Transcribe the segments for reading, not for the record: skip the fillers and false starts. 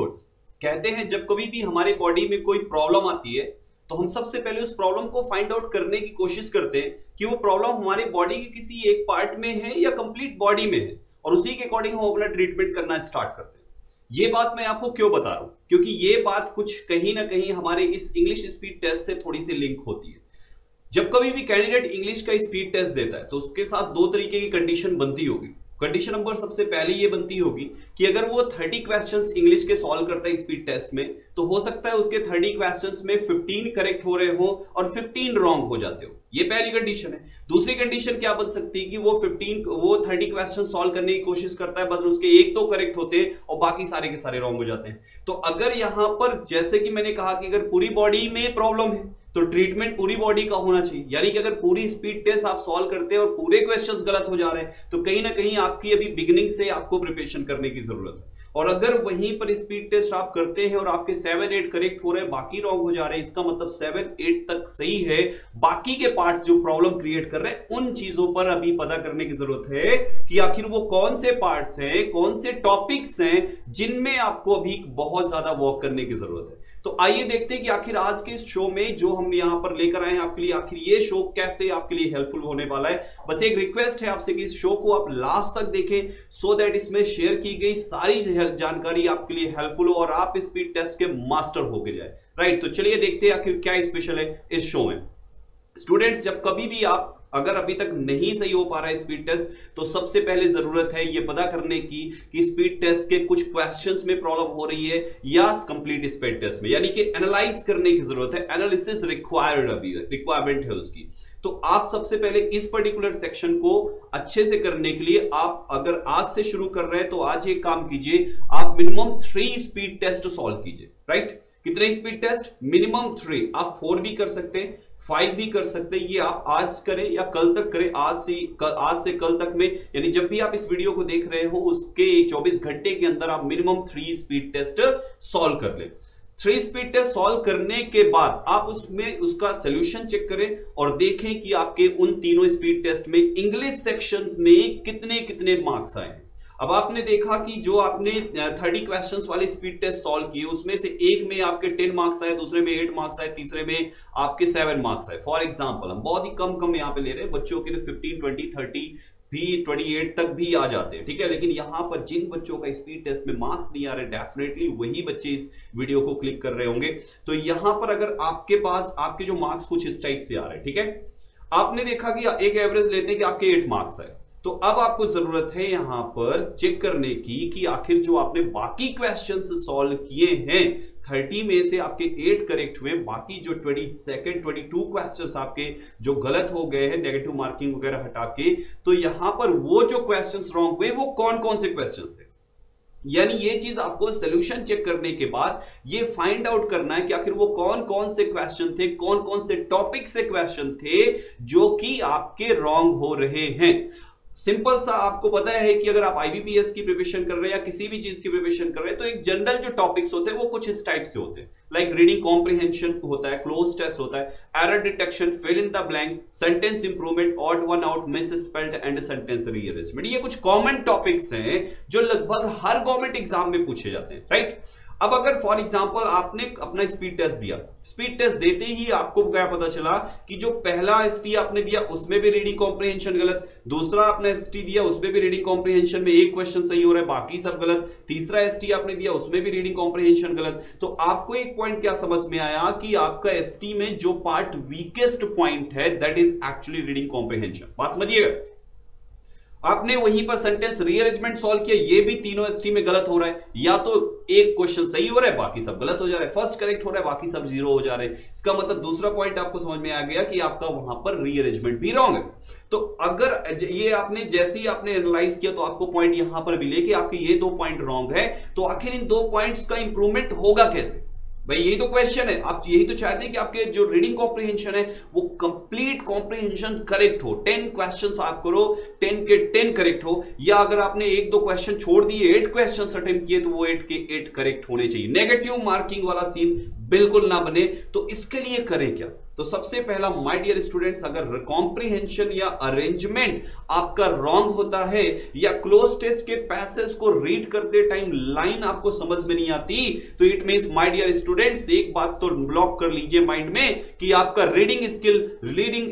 Experts कहते हैं जब कभी भी हमारे बॉडी में कोई प्रॉब्लम आती है तो हम सबसे पहले उस प्रॉब्लम को फाइंड आउट करने की कोशिश करते हैं कि वो प्रॉब्लम हमारे बॉडी के किसी एक पार्ट में है या कंप्लीट बॉडी में है, और उसी के अकॉर्डिंग हम अपना ट्रीटमेंट करना स्टार्ट करते हैं। ये बात मैं आपको क्यों बता रहा हूं, क्योंकि ये बात कुछ कहीं ना कहीं हमारे इस इंग्लिश स्पीड टेस्ट से थोड़ी सी लिंक होती है। जब कभी भी कैंडिडेट इंग्लिश का स्पीड टेस्ट देता है तो उसके साथ दो तरीके की कंडीशन बनती होगी। कंडीशन नंबर सबसे पहले ये बनती होगी कि अगर वो 30 क्वेश्चंस इंग्लिश के सॉल्व करता है स्पीड टेस्ट में, तो हो सकता है उसके 30 क्वेश्चंस में 15 करेक्ट हो रहे हो और 15 रॉन्ग हो जाते हो। ये पहली कंडीशन है। दूसरी कंडीशन क्या बन सकती है कि वो 30 क्वेश्चन सॉल्व करने की कोशिश करता है, बस उसके एक दो करेक्ट होते हैं और बाकी सारे के सारे रॉन्ग हो जाते हैं। तो अगर यहां पर जैसे कि मैंने कहा कि अगर पूरी बॉडी में प्रॉब्लम है तो ट्रीटमेंट पूरी बॉडी का होना चाहिए, यानी कि अगर पूरी स्पीड टेस्ट आप सॉल्व करते हैं और पूरे क्वेश्चंस गलत हो जा रहे हैं तो कहीं ना कहीं आपकी अभी बिगिनिंग से आपको प्रिपरेशन करने की जरूरत है। और अगर वहीं पर स्पीड टेस्ट आप करते हैं और आपके 7-8 करेक्ट हो रहे हैं, बाकी रॉन्ग हो जा रहे हैं, इसका मतलब 7-8 तक सही है, बाकी के पार्ट्स जो प्रॉब्लम क्रिएट कर रहे हैं उन चीजों पर अभी पता करने की जरूरत है कि आखिर वो कौन से पार्ट्स हैं, कौन से टॉपिक्स हैं जिनमें आपको अभी बहुत ज्यादा वर्क करने की जरूरत है। तो आइए देखते हैं कि आखिर आज के इस शो में जो हम यहां पर लेकर आए हैं आपके लिए, आखिर ये शो कैसे आपके लिए हेल्पफुल होने वाला है। बस एक रिक्वेस्ट है आपसे कि इस शो को आप लास्ट तक देखें सो दैट इसमें शेयर की गई सारी जानकारी आपके लिए हेल्पफुल हो और आप स्पीड टेस्ट के मास्टर होके जाए। राइट, तो चलिए देखते हैं आखिर क्या स्पेशल है इस शो में। स्टूडेंट्स, जब कभी भी आप अगर अभी तक नहीं सही हो पा रहा है स्पीड टेस्ट, तो सबसे पहले जरूरत है ये पता करने की कि स्पीड टेस्ट के कुछ क्वेश्चंस में प्रॉब्लम हो रही है या कंप्लीट स्पीड टेस्ट में, यानी कि एनालाइज करने की जरूरत है। एनालिसिस रिक्वायर्ड अभी रिक्वायरमेंट है उसकी। तो आप सबसे पहले इस पर्टिकुलर सेक्शन को अच्छे से करने के लिए आप अगर आज से शुरू कर रहे हैं तो आज एक काम कीजिए, आप मिनिमम 3 स्पीड टेस्ट सॉल्व कीजिए। राइट, कितने स्पीड टेस्ट? मिनिमम 3। आप 4 भी कर सकते हैं, 5 भी कर सकते हैं। ये आप आज करें या कल तक करें, आज से कल तक में, यानी जब भी आप इस वीडियो को देख रहे हो उसके 24 घंटे के अंदर आप मिनिमम 3 स्पीड टेस्ट सॉल्व कर लें। 3 स्पीड टेस्ट सॉल्व करने के बाद आप उसमें उसका सोल्यूशन चेक करें और देखें कि आपके उन तीनों स्पीड टेस्ट में इंग्लिश सेक्शन में कितने कितने मार्क्स आए हैं। अब आपने देखा कि जो आपने 30 क्वेश्चंस वाले स्पीड टेस्ट सॉल्व किए उसमें से एक में आपके 10 मार्क्स आए, दूसरे में 8 मार्क्स आए, तीसरे में आपके 7 मार्क्स आए। फॉर एग्जांपल हम बहुत ही कम यहाँ पे ले रहे हैं, बच्चों के तो 15, 20, 30 भी 28 तक भी आ जाते हैं, ठीक है। लेकिन यहां पर जिन बच्चों का स्पीड टेस्ट में मार्क्स नहीं आ रहे, डेफिनेटली वही बच्चे इस वीडियो को क्लिक कर रहे होंगे। तो यहां पर अगर आपके पास आपके जो मार्क्स कुछ इस टाइप से आ रहे हैं, ठीक है, आपने देखा कि एक एवरेज लेते हैं कि आपके 8 मार्क्स आए, तो अब आपको जरूरत है यहां पर चेक करने की कि आखिर जो आपने बाकी क्वेश्चंस सॉल्व किए हैं 30 में से आपके 8 करेक्ट हुए, बाकी जो 22 क्वेश्चंस आपके जो गलत हो गए हैं नेगेटिव मार्किंग वगैरह हटा के, तो यहां पर वो जो क्वेश्चंस रॉन्ग हुए वो कौन कौन से क्वेश्चंस थे। यानी ये चीज आपको सोल्यूशन चेक करने के बाद ये फाइंड आउट करना है कि आखिर वो कौन कौन से क्वेश्चन थे, कौन कौन से टॉपिक से क्वेश्चन थे जो कि आपके रॉन्ग हो रहे हैं। सिंपल सा आपको पता है कि अगर आप आईबीपीएस की प्रिपरेशन कर रहे हैं या किसी भी चीज की प्रिपरेशन कर रहे हैं तो एक जनरल जो टॉपिक्स होते हैं वो कुछ इस टाइप से होते हैं, लाइक रीडिंग कॉम्प्रिहेंशन होता है, क्लोज टेस्ट होता है, error detection, fill in the blank, sentence improvement, odd one out, misspelled and sentence rearrangement. ये कुछ कॉमन टॉपिक्स हैं जो लगभग हर गवर्नमेंट एग्जाम में पूछे जाते हैं। राइट, अब अगर फॉर एग्जांपल आपने अपना स्पीड टेस्ट दिया, स्पीड टेस्ट देते ही आपको क्या पता चला कि जो पहला एसटी आपने दिया उसमें भी रीडिंग कॉम्प्रिहेंशन गलत, दूसरा आपने एसटी दिया उसमें भी रीडिंग कॉम्प्रिहेंशन में एक क्वेश्चन सही हो रहा है बाकी सब गलत, तीसरा एसटी आपने दिया उसमें भी रीडिंग कॉम्प्रिहेंशन गलत। तो आपको एक पॉइंट क्या समझ में आया कि आपका एसटी में जो पार्ट वीकेस्ट पॉइंट है that is actually reading comprehension. बात समझिएगा, आपने वहीं पर सेंटेंस रीअरेंजमेंट सॉल्व किया, ये भी तीनों एसटी में गलत हो रहा है, या तो एक क्वेश्चन सही हो रहा है बाकी सब गलत हो जा रहा है, फर्स्ट करेक्ट हो रहा है बाकी सब जीरो हो जा रहे हैं। इसका मतलब दूसरा पॉइंट आपको समझ में आ गया कि आपका वहां पर रीअरेंजमेंट भी रॉन्ग है। तो अगर ये आपने जैसे ही आपने एनालाइज किया तो आपको पॉइंट यहां पर मिले कि आपके ये 2 पॉइंट रॉन्ग है, तो आखिर इन 2 पॉइंट्स का इंप्रूवमेंट होगा कैसे? भाई यही तो क्वेश्चन है, आप यही तो चाहते हैं कि आपके जो रीडिंग कॉम्प्रिहेंशन है वो कंप्लीट कॉम्प्रिहेंशन करेक्ट हो। 10 क्वेश्चंस आप करो 10 के 10 करेक्ट हो, या अगर आपने 1-2 क्वेश्चन छोड़ दिए 8 क्वेश्चंस अटेम्प्ट किए तो वो 8 के 8 करेक्ट होने चाहिए। नेगेटिव मार्किंग वाला सीन बिल्कुल ना बने। तो इसके लिए करें क्या? तो सबसे पहला माय डियर स्टूडेंट्स, अगर कॉम्प्रिहेंशन या अरेंजमेंट आपका रॉन्ग होता है या क्लोज टेस्ट के पैसेज को रीड करते टाइम लाइन आपको समझ में नहीं आती, तो it means my dear students एक बात तो ब्लॉक कर लीजिए माइंड में कि आपका रीडिंग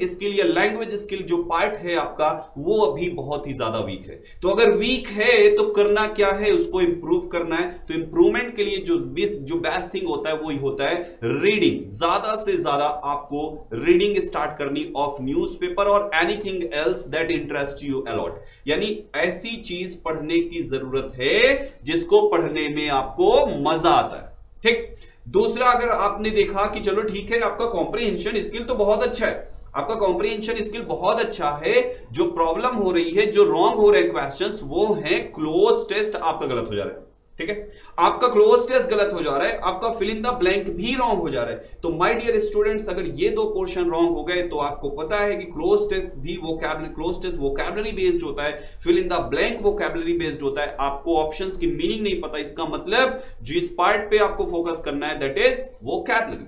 स्किल या लैंग्वेज स्किल जो पार्ट है आपका वो अभी बहुत ही ज्यादा वीक है। तो अगर वीक है तो करना क्या है, उसको इंप्रूव करना है। तो इंप्रूवमेंट के लिए जो बेस्ट थिंग होता है वो ही होता है रीडिंग। ज्यादा से ज्यादा आपको रीडिंग स्टार्ट करनी ऑफ न्यूज़पेपर और anything else that interest you a lot, यानी ऐसी चीज पढ़ने की जरूरत है जिसको पढ़ने में आपको मजा आता है। ठीक। दूसरा, अगर आपने देखा कि चलो ठीक है आपका कॉम्प्रिहेंशन स्किल तो बहुत अच्छा है, आपका कॉम्प्रिहेंशन स्किल बहुत अच्छा है, जो प्रॉब्लम हो रही है, जो रॉन्ग हो रहे हैं क्वेश्चंस वो है क्लोज टेस्ट आपका गलत हो जा रहा है। ठीक है, आपका क्लोज टेस्ट गलत हो जा रहा है, आपका फिल इन द ब्लैंक भी रॉन्ग हो जा रहा है। तो माय डियर स्टूडेंट्स, अगर ये दो पोर्शन रॉन्ग हो गए तो आपको पता है कि क्लोज टेस्ट भी वोकैबुलरी बेस्ड होता है, fill in the blank vocabulary based होता है। आपको ऑप्शंस की मीनिंग नहीं पता, इसका मतलब जिस पार्ट पे आपको फोकस करना है दैट इज वोकैबुलरी।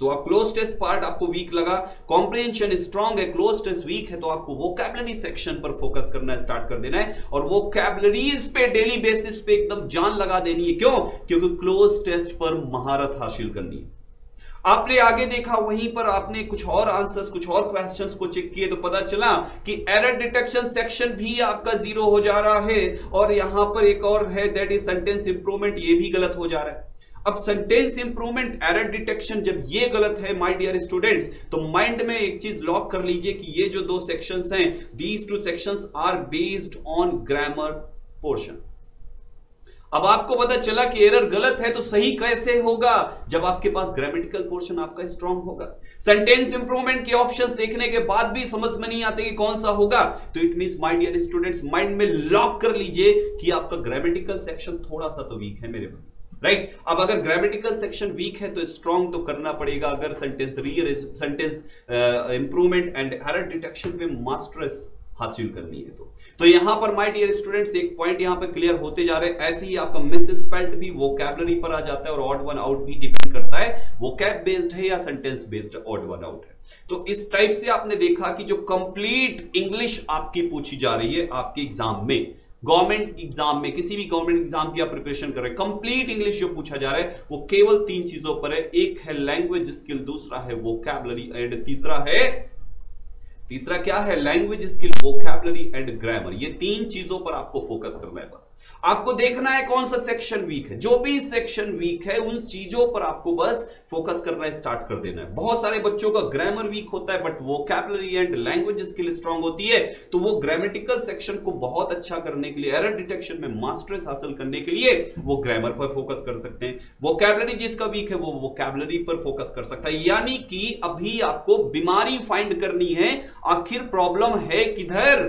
तो आप क्लोज टेस्ट पार्ट आपको वीक लगा, कॉम्प्रिहेंशन स्ट्रांग है, क्लोज टेस्ट वीक है, तो आपको वोकैबुलरी सेक्शन पर फोकस करना स्टार्ट कर देना है और वोकैबुलरीज पे डेली बेसिस पे एकदम जान लगा देनी है। क्यों? क्योंकि क्लोज टेस्ट पर महारत हासिल करनी है। आपने आगे देखा, वहीं पर आपने कुछ और आंसर्स, कुछ और क्वेश्चंस को चेक किए तो पता चला कि एरर डिटेक्शन सेक्शन भी आपका 0 हो जा रहा है और यहां पर एक और है दैट इज सेंटेंस इंप्रूवमेंट, ये भी गलत हो जा रहा है। अब सेंटेंस इंप्रूवमेंट, एरर डिटेक्शन जब ये गलत है माय डियर स्टूडेंट्स, तो माइंड में एक चीज लॉक कर लीजिए कि ये जो दो सेक्शंस हैं, these two sections are based on grammar portion. अब आपको पता चला कि एरर गलत है तो सही कैसे होगा? जब आपके पास ग्रामेटिकल पोर्शन आपका स्ट्रांग होगा। सेंटेंस इंप्रूवमेंट के ऑप्शंस देखने के बाद भी समझ में नहीं आते कि कौन सा होगा, तो it means my dear students mind में लॉक कर लीजिए कि आपका ग्रामेटिकल सेक्शन थोड़ा सा तो वीक है मेरे भाई। राइट। अब अगर ग्रामेटिकल सेक्शन वीक है तो स्ट्रांग तो करना पड़ेगा अगर sentence improvement and error detection में मास्टर्स हासिल करनी है। तो यहां पर माय डियर स्टूडेंट्स एक पॉइंट यहां पर क्लियर होते जा रहे हैं। ऐसे ही आपका मिसस्पेल्ड भी वोकैबुलरी पर आ जाता है और ऑड वन आउट भी डिपेंड करता है वोकैब बेस्ड है या sentence based odd one out है। तो इस टाइप से आपने देखा कि जो कंप्लीट इंग्लिश आपकी पूछी जा रही है आपके एग्जाम में, गवर्नमेंट एग्जाम में, किसी भी गवर्नमेंट एग्जाम की आप प्रिपरेशन कर रहे हैं, कंप्लीट इंग्लिश जो पूछा जा रहा है वो केवल 3 चीजों पर है। एक है लैंग्वेज स्किल, दूसरा है वोकैबुलरी एंड तीसरा क्या है? Language skill, vocabulary and grammar. ये 3 चीजों पर आपको फोकस करना है। बस आपको देखना है कौन सा सेक्शन वीक है। जो भी सेक्शन वीक है उन चीजों पर आपको बस फोकस करना स्टार्ट कर देना है। बहुत सारे बच्चों का ग्रामर वीक होता है but vocabulary and language skill strong होती है, तो वो ग्रामेटिकल सेक्शन को बहुत अच्छा करने के लिए, एरर डिटेक्शन में मास्टर्स हासिल करने के लिए वो ग्रामर पर फोकस कर सकते हैं। वोकैबुलरी जिसका वीक है वो वोकैबुलरी पर फोकस कर सकता है। यानी कि अभी आपको बीमारी फाइंड करनी है, आखिर प्रॉब्लम है किधर?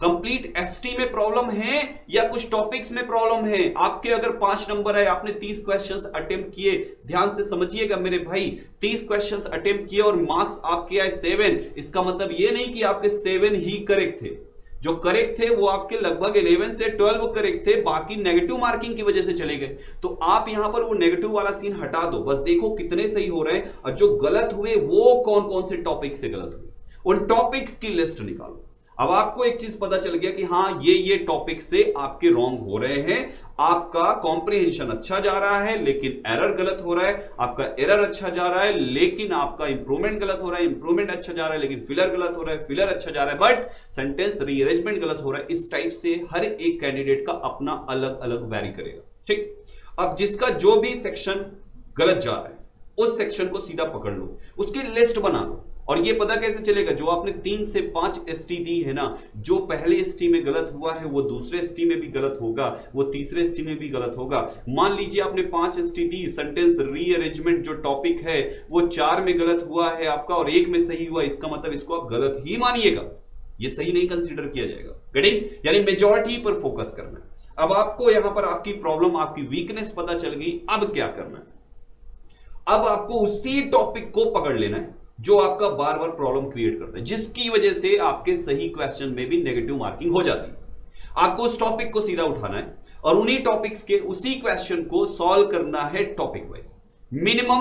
कंप्लीट एसटी में प्रॉब्लम है या कुछ टॉपिक्स में प्रॉब्लम है? आपके अगर 5 नंबर है, आपने 30 क्वेश्चंस अटेम्प्ट किए, ध्यान से समझिएगा मेरे भाई, 30 क्वेश्चंस अटेम्प्ट किए और मार्क्स आपके आए 7, इसका मतलब ये नहीं कि आपके 7 ही करेक्ट थे। जो करेक्ट थे वो आपके लगभग 11 से 12 करेक्ट थे, बाकी नेगेटिव मार्किंग की वजह से चले गए। तो आप यहां पर वो नेगेटिव वाला सीन हटा दो, बस देखो कितने सही हो रहे हैं और जो गलत हुए वो कौन कौन से टॉपिक से गलत हुए, उन टॉपिक्स की लिस्ट निकालो। अब आपको एक चीज पता चल गया कि हाँ ये टॉपिक से आपके रॉन्ग हो रहे हैं। आपका कॉम्प्रिहेंशन अच्छा जा रहा है लेकिन एरर गलत हो रहा है, आपका एरर अच्छा जा रहा है लेकिन आपका इंप्रूवमेंट गलत हो रहा है, इंप्रूवमेंट अच्छा जा रहा है लेकिन फिलर गलत हो रहा है, फिलर अच्छा जा रहा है बट सेंटेंस रीअरेंजमेंट गलत हो रहा है। इस टाइप से हर एक कैंडिडेट का अपना अलग अलग वैरी करेगा। ठीक। अब जिसका जो भी सेक्शन गलत जा रहा है उस सेक्शन को सीधा पकड़ लो, उसकी लिस्ट बना लो। और ये पता कैसे चलेगा? जो आपने 3 से 5 एसटी दी है ना, जो पहले एसटी में गलत हुआ है वो दूसरे एसटी में भी गलत होगा, वो तीसरे एसटी में भी गलत होगा। मान लीजिए आपने 5 एसटी दी, सेंटेंस रीअरेंजमेंट जो टॉपिक है वो 4 में गलत हुआ है आपका और 1 में सही हुआ, इसका मतलब इसको आप गलत ही मानिएगा, ये सही नहीं कंसीडर किया जाएगा। गेटिंग? यानी मेजॉरिटी पर फोकस करना है। अब आपको यहां पर आपकी प्रॉब्लम, आपकी वीकनेस पता चल गई, अब क्या करना है? अब आपको उसी टॉपिक को पकड़ लेना है जो आपका बार बार प्रॉब्लम क्रिएट करता है, जिसकी वजह से आपके सही क्वेश्चन में भी नेगेटिव मार्किंग हो जाती है। आपको उस टॉपिक को सीधा उठाना है और उन्हीं टॉपिक्स के उसी क्वेश्चन को सॉल्व करना है topic wise, minimum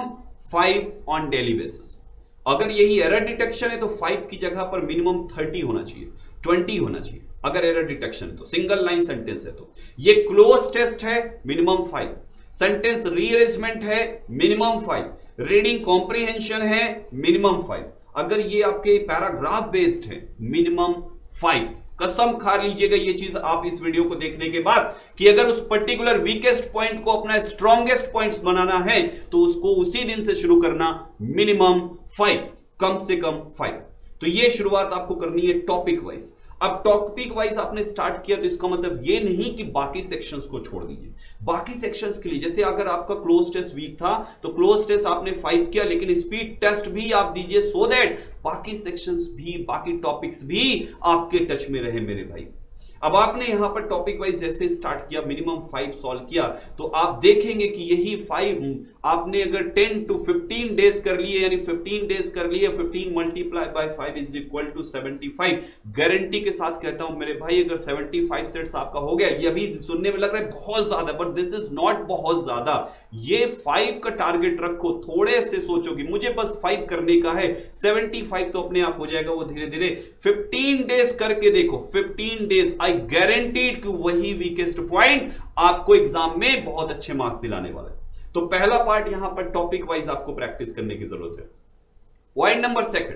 5 on daily basis. अगर यही एरर डिटेक्शन है तो 5 की जगह पर मिनिमम 30 होना चाहिए, 20 होना चाहिए। अगर एरर डिटेक्शन है तो सिंगल लाइन सेंटेंस है तो ये क्लोज टेस्ट है मिनिमम 5, सेंटेंस रीअरेंजमेंट है मिनिमम 5, रीडिंग कॉम्प्रिहेंशन है मिनिमम 5, अगर ये आपके पैराग्राफ बेस्ड है मिनिमम 5। कसम खा लीजिएगा ये चीज आप इस वीडियो को देखने के बाद कि अगर उस पर्टिकुलर वीकेस्ट पॉइंट को अपना स्ट्रॉन्गेस्ट पॉइंट्स बनाना है तो उसको उसी दिन से शुरू करना, मिनिमम 5, कम से कम 5। तो ये शुरुआत आपको करनी है टॉपिक वाइज। अब टॉपिक वाइज आपने स्टार्ट किया तो इसका मतलब ये नहीं कि बाकी सेक्शंस को छोड़ दीजिए। बाकी सेक्शंस के लिए जैसे अगर आपका क्लोज टेस्ट वीक था तो क्लोज टेस्ट आपने 5 किया, लेकिन स्पीड टेस्ट भी आप दीजिए सो दैट बाकी सेक्शंस भी, बाकी टॉपिक्स भी आपके टच में रहे मेरे भाई। अब आपने यहां पर टॉपिक वाइज जैसे स्टार्ट किया, मिनिमम 5 सॉल्व किया, तो आप देखेंगे कि यही 5 आपने अगर 10 to 15 डेज कर लिए, यानी 15 डेज कर लिए, 15 multiply by 5 is equal to 75। Guarantee के साथ कहता हूं मेरे भाई अगर 75 सेट्स आपका हो गया, ये अभी सुनने में लग रहा है बहुत ज्यादा, बट दिस इज नॉट बहुत ज्यादा। ये 5 का टारगेट रखो, थोड़े से सोचो कि मुझे बस 5 करने का है, 75 तो अपने आप हो जाएगा वो धीरे धीरे। 15 डेज करके देखो, 15 डेज आई गारंटीड कि वही वीकेस्ट पॉइंट आपको एग्जाम में बहुत अच्छे मार्क्स दिलाने वाला है। तो पहला पार्ट यहां पर टॉपिक वाइज आपको प्रैक्टिस करने की जरूरत है। पॉइंट नंबर 2,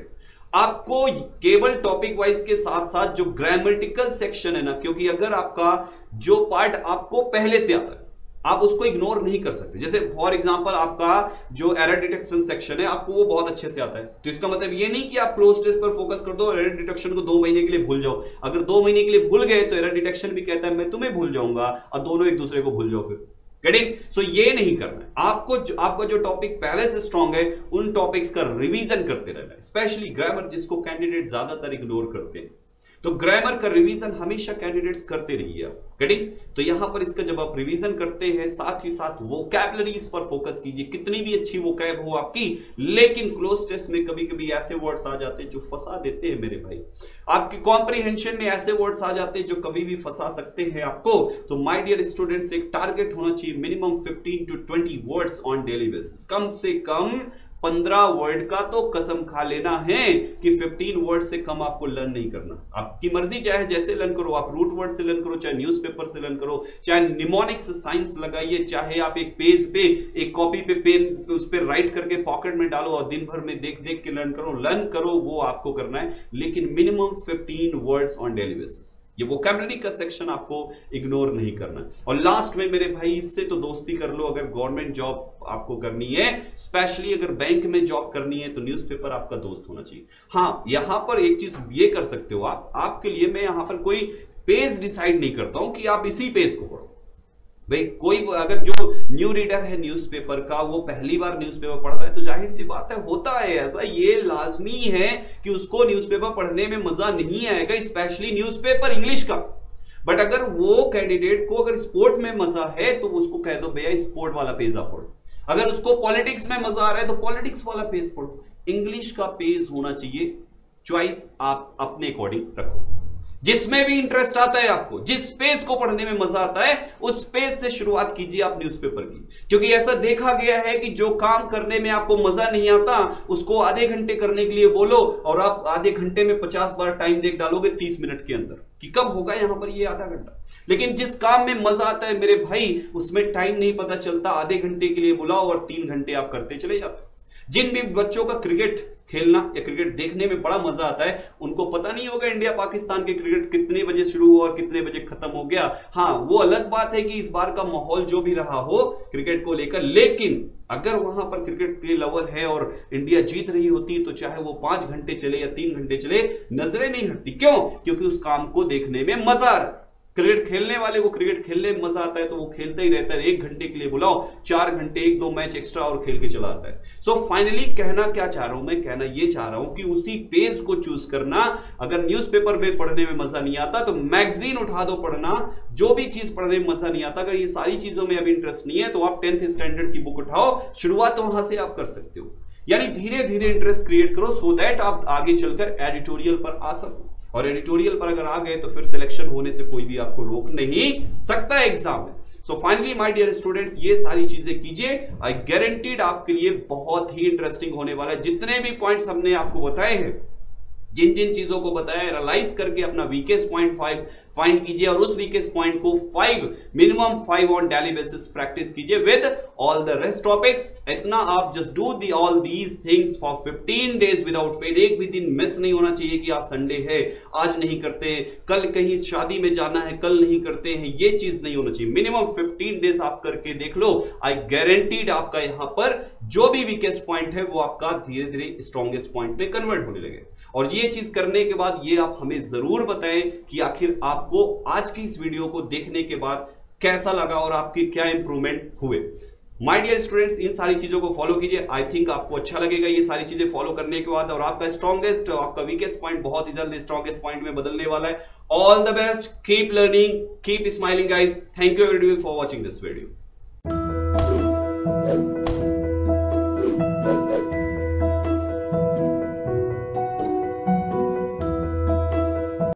आपको केवल टॉपिक वाइज के साथ साथ जो ग्रामेटिकल सेक्शन है ना, क्योंकि अगर आपका जो पार्ट आपको पहले से आता है आप उसको इग्नोर नहीं कर सकते। जैसे फॉर एग्जांपल आपका जो एरर डिटेक्शन सेक्शन है आपको वो बहुत अच्छे से आता है, तो इसका मतलब ये नहीं कि आप क्लोज टेस्ट पर फोकस कर दो, एरर डिटेक्शन को 2 महीने के लिए भूल जाओ। अगर 2 महीने के लिए भूल गए तो एरर डिटेक्शन भी कहता है मैं तुम्हें भूल जाऊंगा, और दोनों एक दूसरे को भूल जाओ फिर। गेटिंग? सो ये नहीं करना है आपको। आपका जो टॉपिक पहले से स्ट्रांग है उन टॉपिक्स का रिवीजन करते रहना है, स्पेशली ग्रामर जिसको कैंडिडेट ज्यादातर इग्नोर करते हैं। तो ग्रामर का रिवीजन हमेशा कैंडिडेट्स करते रहिए आप। गेटिंग? तो यहां पर इसका जब आप रिवीजन करते हैं साथ ही साथ वोकैबुलरीज पर फोकस कीजिए, कितनी भी अच्छी वोकैब हो आपकी, लेकिन क्लोज टेस्ट में कभी कभी ऐसे वर्ड्स आ जाते हैं जो फंसा देते हैं मेरे भाई। आपकी कॉम्प्रिहेंशन में ऐसे वर्ड्स आ जाते हैं जो कभी भी फंसा सकते हैं आपको। तो माय डियर स्टूडेंट्स, एक टारगेट होना चाहिए minimum 15 to 20 words on daily basis. कम से कम 15 वर्ड का तो कसम खा लेना है कि 15 वर्ड से कम आपको लर्न नहीं करना। आपकी मर्जी, चाहे जैसे लर्न करो, आप रूट वर्ड से लर्न करो, चाहे न्यूज़पेपर से लर्न करो, चाहे निमोनिक्स साइंस लगाइए, चाहे आप एक पेज पे एक कॉपी पे पेन उस पर राइट करके पॉकेट में डालो और दिन भर में देख देख के लर्न करो, वो आपको करना है, लेकिन minimum 15 words on daily basis. ये वोकैबुलरी का सेक्शन आपको इग्नोर नहीं करना। और लास्ट में मेरे भाई इससे तो दोस्ती कर लो, अगर गवर्नमेंट जॉब आपको करनी है, स्पेशली अगर बैंक में जॉब करनी है, तो न्यूज़पेपर आपका दोस्त होना चाहिए। हाँ, यहां पर एक चीज ये कर सकते हो आप, आपके लिए मैं यहां पर कोई पेज डिसाइड नहीं करता हूं कि आप इसी पेज को पढ़ो। भाई कोई अगर जो न्यू रीडर है न्यूज़पेपर का, वो पहली बार न्यूज़पेपर पढ़ रहा है, तो जाहिर सी बात है होता है ऐसा, ये लाजमी है कि उसको न्यूज़पेपर पढ़ने में मजा नहीं आएगा, स्पेशली न्यूज़पेपर इंग्लिश का। बट अगर वो कैंडिडेट को अगर स्पोर्ट में मजा है तो उसको कह दो भैया स्पोर्ट वाला पेज आप पढ़ो। अगर उसको पॉलिटिक्स में मजा आ रहा है तो पॉलिटिक्स वाला पेज पढ़ो। इंग्लिश का पेज होना चाहिए, चॉइस आप अपने अकॉर्डिंग रखो, जिसमें भी इंटरेस्ट आता है आपको, जिस पेज को पढ़ने में मजा आता है उस पेज से शुरुआत कीजिए आप न्यूज़पेपर की। क्योंकि ऐसा देखा गया है कि जो काम करने में आपको मजा नहीं आता उसको आधे घंटे करने के लिए बोलो और आप आधे घंटे में 50 बार टाइम देख डालोगे 30 मिनट के अंदर कि कब होगा यहां पर ये आधा घंटा। लेकिन जिस काम में मजा आता है मेरे भाई उसमें टाइम नहीं पता चलता, आधे घंटे के लिए बुलाओ और 3 घंटे आप करते चले जाते। जिन भी बच्चों का क्रिकेट खेलना या क्रिकेट देखने में बड़ा मजा आता है उनको पता नहीं होगा इंडिया पाकिस्तान के क्रिकेट कितने बजे शुरू हुआ और कितने बजे खत्म हो गया। हाँ, वो अलग बात है कि इस बार का माहौल जो भी रहा हो क्रिकेट को लेकर, लेकिन अगर वहां पर क्रिकेट के लवर है और इंडिया जीत रही होती तो चाहे वो 5 घंटे चले या 3 घंटे चले, नजरें नहीं हटती। क्यों? क्योंकि उस काम को देखने में मजा आ रहा है। क्रिकेट खेलने वाले को क्रिकेट खेलने में मजा आता है तो वो खेलता ही रहता है। 1 घंटे के लिए बुलाओ, 4 घंटे 1-2 मैच एक्स्ट्रा और खेल के चला आता है। सो फाइनली कहना क्या चाह रहा हूं मैं, कहना ये चाह रहा हूं कि उसी पेज को चूज करना। अगर न्यूज़पेपर में पढ़ने में मजा नहीं आता तो मैगजीन उठा दो पढ़ना, जो भी चीज पढ़ने में मजा नहीं आता, अगर ये सारी चीजों में अभी इंटरेस्ट नहीं है तो आप 10th स्टैंडर्ड की बुक उठाओ, शुरुआत वहां से आप कर सकते हो। यानी धीरे धीरे इंटरेस्ट क्रिएट करो सो दैट आप आगे चलकर एडिटोरियल पर आ सको, और एडिटोरियल पर अगर आ गए तो फिर सिलेक्शन होने से कोई भी आपको रोक नहीं सकता एग्जाम में। So finally my dear students, ये सारी चीजें कीजिए, आई गारंटीड आपके लिए बहुत ही इंटरेस्टिंग होने वाला है। जितने भी पॉइंट्स हमने आपको बताए हैं, जिन जिन चीजों को बताया, एनालाइज करके अपना वीकेस्ट पॉइंट 5 फाइंड कीजिए और उस वीकेस्ट पॉइंट को minimum 5 on daily basis practice कीजिए with all the rest topics. इतना आप just do the all these things for 15 days without fail. एक भी दिन मिस नहीं होना चाहिए कि आज संडे है, आज नहीं करते हैं, कल कहीं शादी में जाना है, कल नहीं करते हैं, ये चीज नहीं होना चाहिए। मिनिमम 15 डेज आप करके देख लो, आई गारंटीड आपका यहां पर जो भी वीकेस्ट पॉइंट है वो आपका धीरे धीरे स्ट्रॉन्गेस्ट पॉइंट में कन्वर्ट होने लगे। और ये चीज करने के बाद ये आप हमें जरूर बताएं कि आखिर आपको आज की इस वीडियो को देखने के बाद कैसा लगा और आपके क्या इंप्रूवमेंट हुए। माय डियर स्टूडेंट्स, इन सारी चीजों को फॉलो कीजिए। आई थिंक आपको अच्छा लगेगा ये सारी चीजें फॉलो करने के बाद, और आपका स्ट्रॉन्गेस्ट, आपका वीकेस्ट पॉइंट बहुत ही जल्द स्ट्रॉन्गेस्ट पॉइंट में बदलने वाला है। All the best, keep learning, keep smiling guys. Thank you everyone for watching this video.